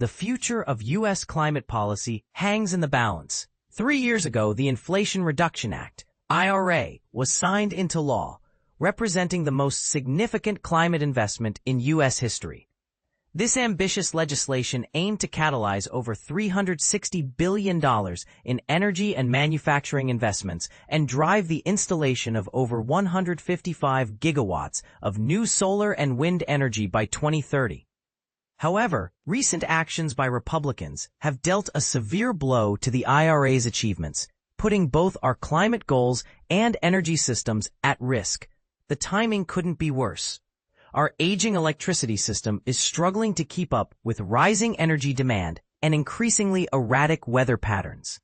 The future of U.S. climate policy hangs in the balance. 3 years ago, the Inflation Reduction Act, IRA, was signed into law, representing the most significant climate investment in U.S. history. This ambitious legislation aimed to catalyze over $360 billion in energy and manufacturing investments and drive the installation of over 155 gigawatts of new solar and wind energy by 2030. However, recent actions by Republicans have dealt a severe blow to the IRA's achievements, putting both our climate goals and energy systems at risk. The timing couldn't be worse. Our aging electricity system is struggling to keep up with rising energy demand and increasingly erratic weather patterns.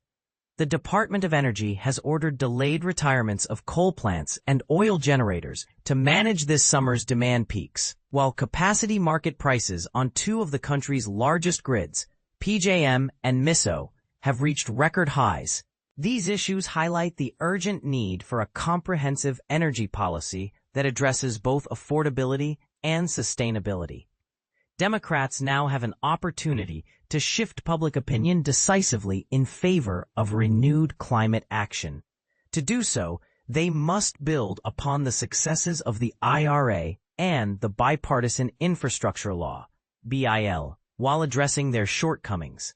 The Department of Energy has ordered delayed retirements of coal plants and oil generators to manage this summer's demand peaks, while capacity market prices on two of the country's largest grids, PJM and MISO, have reached record highs. These issues highlight the urgent need for a comprehensive energy policy that addresses both affordability and sustainability. Democrats now have an opportunity to shift public opinion decisively in favor of renewed climate action. To do so, they must build upon the successes of the IRA and the Bipartisan Infrastructure Law, BIL, while addressing their shortcomings.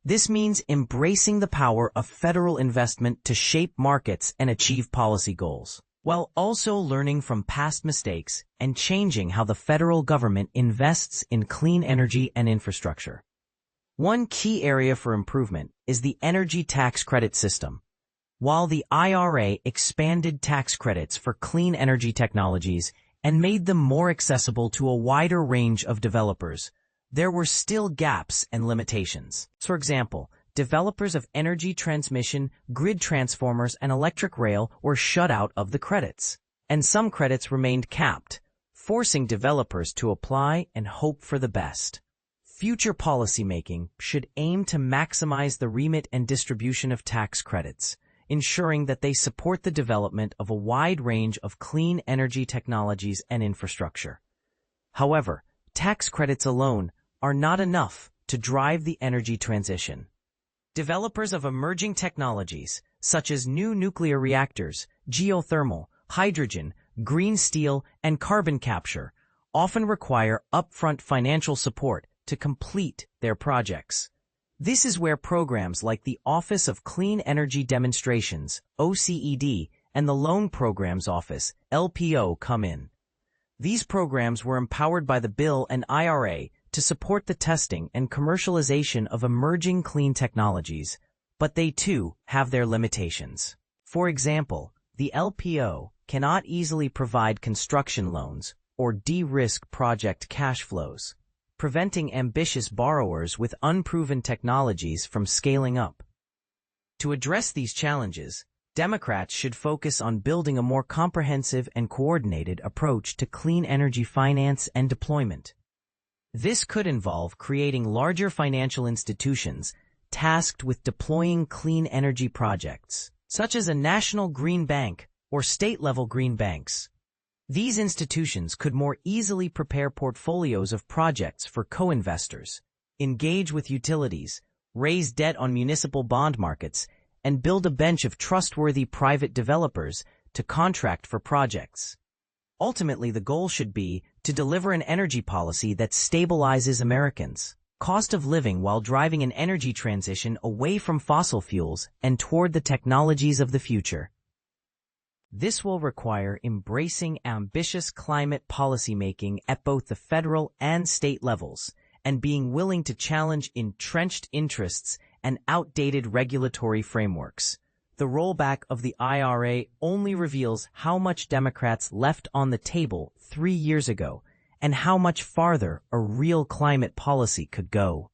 This means embracing the power of federal investment to shape markets and achieve policy goals, while also learning from past mistakes and changing how the federal government invests in clean energy and infrastructure. One key area for improvement is the energy tax credit system. While the IRA expanded tax credits for clean energy technologies and made them more accessible to a wider range of developers, there were still gaps and limitations. For example, developers of energy transmission, grid transformers, and electric rail were shut out of the credits, and some credits remained capped, forcing developers to apply and hope for the best. Future policymaking should aim to maximize the remit and distribution of tax credits, ensuring that they support the development of a wide range of clean energy technologies and infrastructure. However, tax credits alone are not enough to drive the energy transition. Developers of emerging technologies, such as new nuclear reactors, geothermal, hydrogen, green steel, and carbon capture, often require upfront financial support to complete their projects. This is where programs like the Office of Clean Energy Demonstrations, OCED, and the Loan Programs Office, LPO, come in. These programs were empowered by the bill and IRA to support the testing and commercialization of emerging clean technologies, but they too have their limitations. For example, the LPO cannot easily provide construction loans or de-risk project cash flows, preventing ambitious borrowers with unproven technologies from scaling up. To address these challenges, Democrats should focus on building a more comprehensive and coordinated approach to clean energy finance and deployment. This could involve creating larger financial institutions tasked with deploying clean energy projects, such as a national green bank or state-level green banks. These institutions could more easily prepare portfolios of projects for co-investors, engage with utilities, raise debt on municipal bond markets, and build a bench of trustworthy private developers to contract for projects. Ultimately, the goal should be to deliver an energy policy that stabilizes Americans' cost of living while driving an energy transition away from fossil fuels and toward the technologies of the future. This will require embracing ambitious climate policymaking at both the federal and state levels, and being willing to challenge entrenched interests and outdated regulatory frameworks. The rollback of the IRA only reveals how much Democrats left on the table 3 years ago and how much farther a real climate policy could go.